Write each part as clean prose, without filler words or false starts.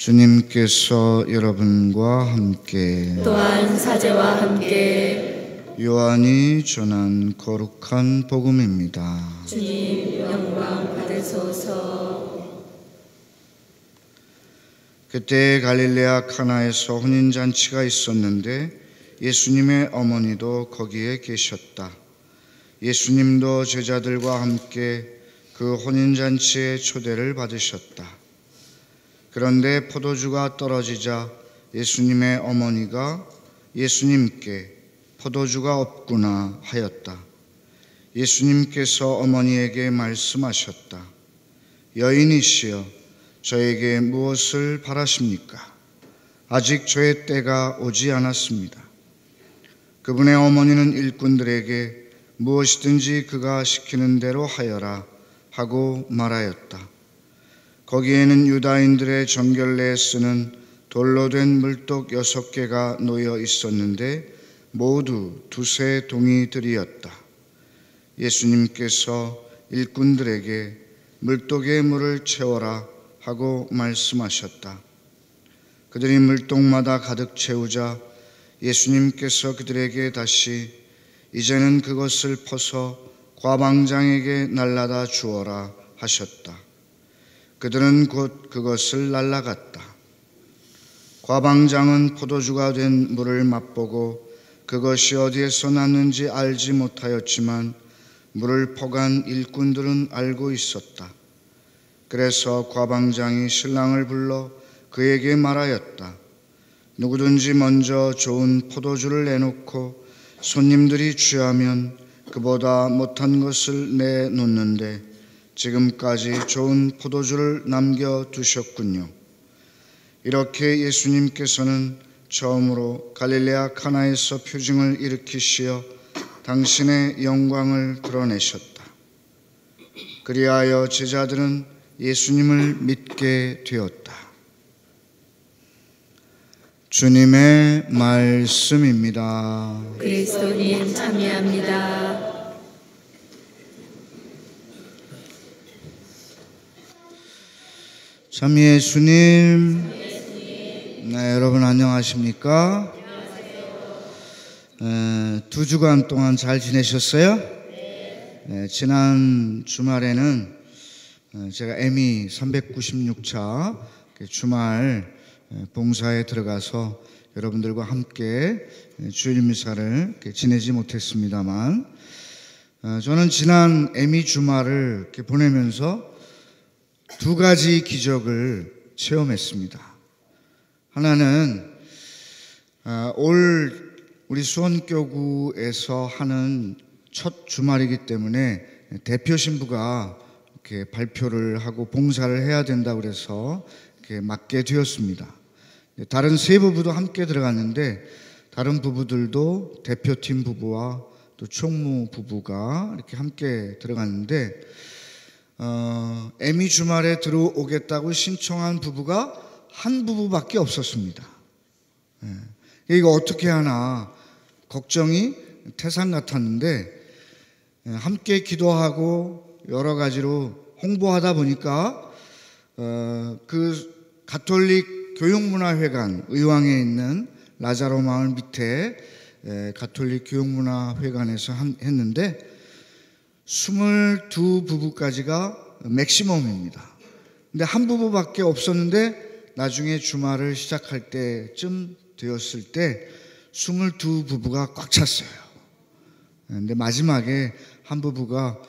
주님께서 여러분과 함께 또한 사제와 함께 요한이 전한 거룩한 복음입니다. 주님 영광 받으소서. 그때 갈릴레아 카나에서 혼인잔치가 있었는데 예수님의 어머니도 거기에 계셨다. 예수님도 제자들과 함께 그 혼인잔치의 초대를 받으셨다. 그런데 포도주가 떨어지자 예수님의 어머니가 예수님께 포도주가 없구나 하였다. 예수님께서 어머니에게 말씀하셨다. 여인이시여, 저에게 무엇을 바라십니까? 아직 저의 때가 오지 않았습니다. 그분의 어머니는 일꾼들에게 무엇이든지 그가 시키는 대로 하여라 하고 말하였다. 거기에는 유다인들의 정결례에 쓰는 돌로 된 물독 6개가 놓여 있었는데 모두 두세 동이들이었다. 예수님께서 일꾼들에게 물독에 물을 채워라 하고 말씀하셨다. 그들이 물독마다 가득 채우자 예수님께서 그들에게 다시 이제는 그것을 퍼서 과방장에게 날라다 주어라 하셨다. 그들은 곧 그것을 날라갔다. 과방장은 포도주가 된 물을 맛보고 그것이 어디에서 났는지 알지 못하였지만 물을 퍼간 일꾼들은 알고 있었다. 그래서 과방장이 신랑을 불러 그에게 말하였다. 누구든지 먼저 좋은 포도주를 내놓고 손님들이 취하면 그보다 못한 것을 내놓는데 지금까지 좋은 포도주를 남겨두셨군요. 이렇게 예수님께서는 처음으로 갈릴레아 카나에서 표징을 일으키시어 당신의 영광을 드러내셨다. 그리하여 제자들은 예수님을 믿게 되었다. 주님의 말씀입니다. 그리스도님 참여합니다. 참 예수님, 네, 여러분 안녕하십니까? 2주간 동안 잘 지내셨어요? 네, 지난 주말에는 제가 에미 396차 주말 봉사에 들어가서 여러분들과 함께 주일 미사를 지내지 못했습니다만, 저는 지난 에미 주말을 보내면서 2가지 기적을 체험했습니다. 하나는 올 우리 수원교구에서 하는 첫 주말이기 때문에 대표 신부가 이렇게 발표를 하고 봉사를 해야 된다고 그래서 이렇게 맡게 되었습니다. 다른 3부부도 함께 들어갔는데 다른 부부들도 대표팀 부부와 또 총무 부부가 이렇게 함께 들어갔는데 에미 주말에 들어오겠다고 신청한 부부가 한 부부밖에 없었습니다. 이거 어떻게 하나 걱정이 태산 같았는데 함께 기도하고 여러 가지로 홍보하다 보니까 그 가톨릭 교육문화회관 의왕에 있는 라자로 마을 밑에 가톨릭 교육문화회관에서 했는데 22부부까지가 맥시멈입니다. 근데 한 부부밖에 없었는데 나중에 주말을 시작할 때쯤 되었을 때 22부부가 꽉 찼어요. 근데 마지막에 한 부부가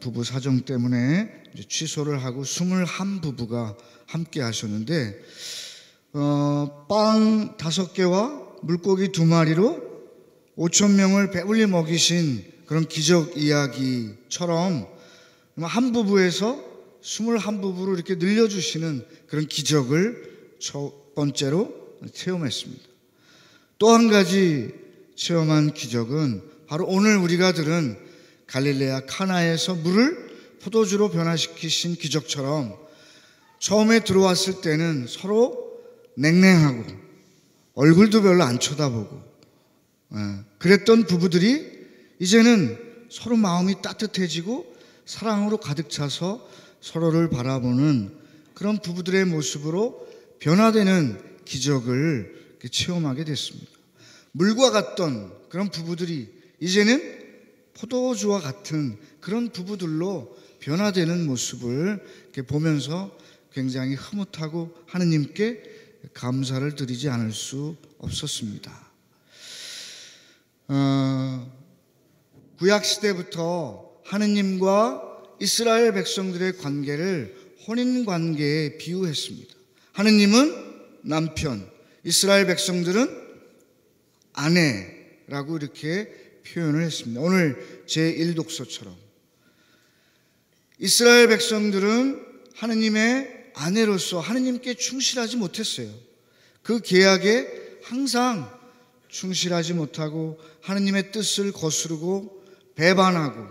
부부 사정 때문에 취소를 하고 21부부가 함께 하셨는데 빵 5개와 물고기 2마리로 5,000명을 배불리 먹이신 그런 기적 이야기처럼 한 부부에서 21부부로 이렇게 늘려주시는 그런 기적을 첫 번째로 체험했습니다. 또 한 가지 체험한 기적은 바로 오늘 우리가 들은 갈릴레아 카나에서 물을 포도주로 변화시키신 기적처럼 처음에 들어왔을 때는 서로 냉랭하고 얼굴도 별로 안 쳐다보고 그랬던 부부들이 이제는 서로 마음이 따뜻해지고 사랑으로 가득 차서 서로를 바라보는 그런 부부들의 모습으로 변화되는 기적을 체험하게 됐습니다. 물과 같던 그런 부부들이 이제는 포도주와 같은 그런 부부들로 변화되는 모습을 이렇게 보면서 굉장히 흐뭇하고 하느님께 감사를 드리지 않을 수 없었습니다. 구약시대부터 하느님과 이스라엘 백성들의 관계를 혼인관계에 비유했습니다. 하느님은 남편, 이스라엘 백성들은 아내라고 이렇게 표현을 했습니다. 오늘 제1독서처럼 이스라엘 백성들은 하느님의 아내로서 하느님께 충실하지 못했어요. 그 계약에 항상 충실하지 못하고 하느님의 뜻을 거스르고 배반하고,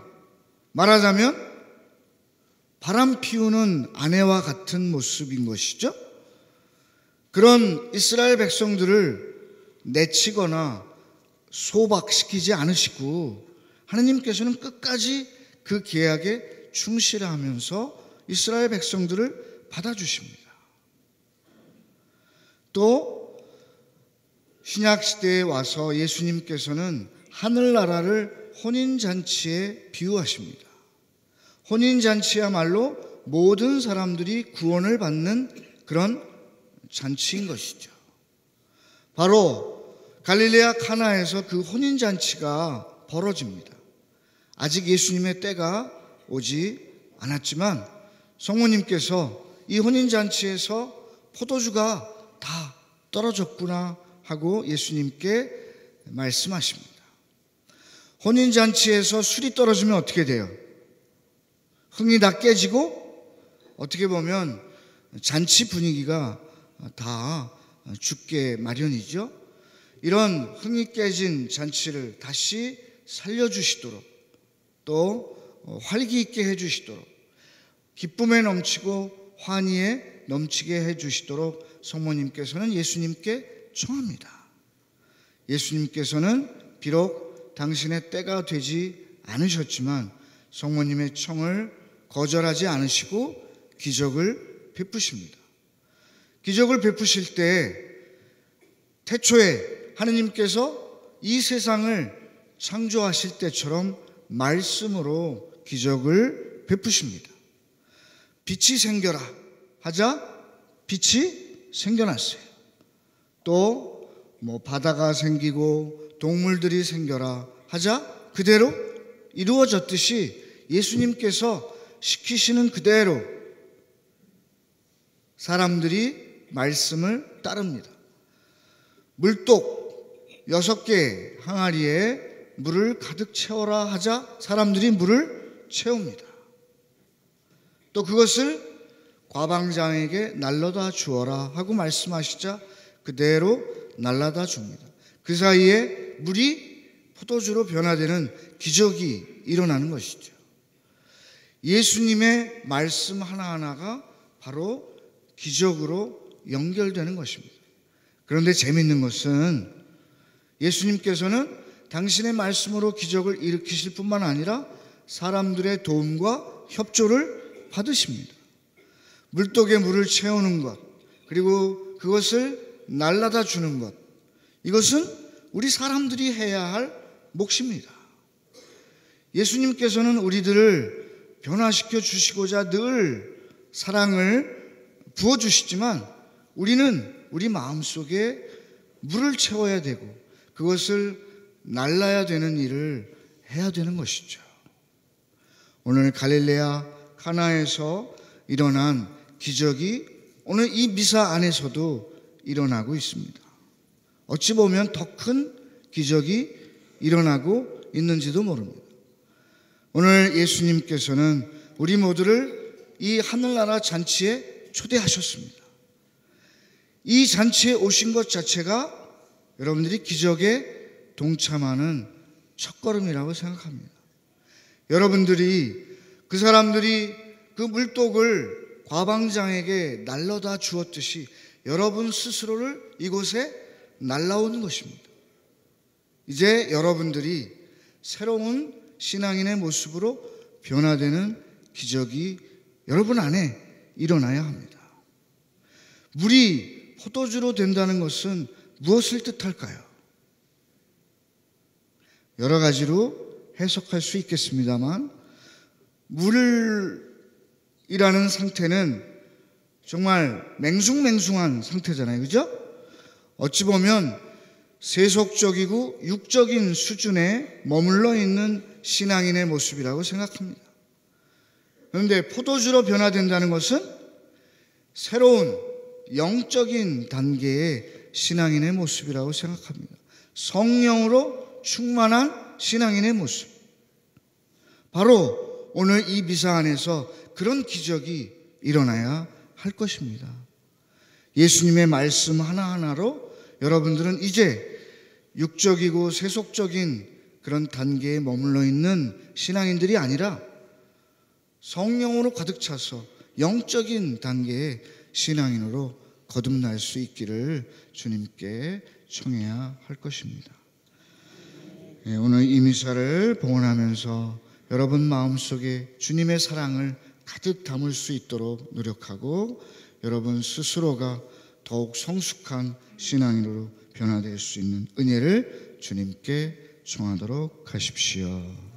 말하자면 바람 피우는 아내와 같은 모습인 것이죠. 그런 이스라엘 백성들을 내치거나 소박시키지 않으시고 하느님께서는 끝까지 그 계약에 충실하면서 이스라엘 백성들을 받아주십니다. 또 신약시대에 와서 예수님께서는 하늘나라를 혼인잔치에 비유하십니다. 혼인잔치야말로 모든 사람들이 구원을 받는 그런 잔치인 것이죠. 바로 갈릴레아 카나에서 그 혼인잔치가 벌어집니다. 아직 예수님의 때가 오지 않았지만 성모님께서 이 혼인잔치에서 포도주가 다 떨어졌구나 하고 예수님께 말씀하십니다. 혼인잔치에서 술이 떨어지면 어떻게 돼요? 흥이 다 깨지고 어떻게 보면 잔치 분위기가 다 죽게 마련이죠. 이런 흥이 깨진 잔치를 다시 살려주시도록, 또 활기 있게 해주시도록, 기쁨에 넘치고 환희에 넘치게 해주시도록 성모님께서는 예수님께 청합니다. 예수님께서는 비록 당신의 때가 되지 않으셨지만 성모님의 청을 거절하지 않으시고 기적을 베푸십니다. 기적을 베푸실 때 태초에 하느님께서 이 세상을 창조하실 때처럼 말씀으로 기적을 베푸십니다. 빛이 생겨라 하자 빛이 생겨났어요. 또 바다가 생기고 동물들이 생겨라 하자 그대로 이루어졌듯이 예수님께서 시키시는 그대로 사람들이 말씀을 따릅니다. 물독 6개 항아리에 물을 가득 채워라 하자 사람들이 물을 채웁니다. 또 그것을 과방장에게 날라다 주어라 하고 말씀하시자 그대로 날라다 줍니다. 그 사이에 물이 포도주로 변화되는 기적이 일어나는 것이죠. 예수님의 말씀 하나하나가 바로 기적으로 연결되는 것입니다. 그런데 재미있는 것은 예수님께서는 당신의 말씀으로 기적을 일으키실 뿐만 아니라 사람들의 도움과 협조를 받으십니다. 물독에 물을 채우는 것, 그리고 그것을 날라다 주는 것, 이것은 우리 사람들이 해야 할 몫입니다. 예수님께서는 우리들을 변화시켜 주시고자 늘 사랑을 부어주시지만 우리는 우리 마음속에 물을 채워야 되고 그것을 날라야 되는 일을 해야 되는 것이죠. 오늘 갈릴레아 카나에서 일어난 기적이 오늘 이 미사 안에서도 일어나고 있습니다. 어찌 보면 더 큰 기적이 일어나고 있는지도 모릅니다. 오늘 예수님께서는 우리 모두를 이 하늘나라 잔치에 초대하셨습니다. 이 잔치에 오신 것 자체가 여러분들이 기적에 동참하는 첫걸음이라고 생각합니다. 여러분들이 그 사람들이 그 물독을 과방장에게 날라다 주었듯이 여러분 스스로를 이곳에 날라오는 것입니다. 이제 여러분들이 새로운 신앙인의 모습으로 변화되는 기적이 여러분 안에 일어나야 합니다. 물이 포도주로 된다는 것은 무엇을 뜻할까요? 여러 가지로 해석할 수 있겠습니다만, 물이라는 상태는 정말 맹숭맹숭한 상태잖아요. 그죠? 어찌 보면 세속적이고 육적인 수준에 머물러 있는 신앙인의 모습이라고 생각합니다. 그런데 포도주로 변화된다는 것은 새로운 영적인 단계의 신앙인의 모습이라고 생각합니다. 성령으로 충만한 신앙인의 모습. 바로 오늘 이 미사 안에서 그런 기적이 일어나야 할 것입니다. 예수님의 말씀 하나하나로 여러분들은 이제 육적이고 세속적인 그런 단계에 머물러 있는 신앙인들이 아니라 성령으로 가득 차서 영적인 단계의 신앙인으로 거듭날 수 있기를 주님께 청해야 할 것입니다. 오늘 이 미사를 봉헌하면서 여러분 마음속에 주님의 사랑을 가득 담을 수 있도록 노력하고 여러분 스스로가 더욱 성숙한 신앙인으로 변화될 수 있는 은혜를 주님께 청하도록 하십시오.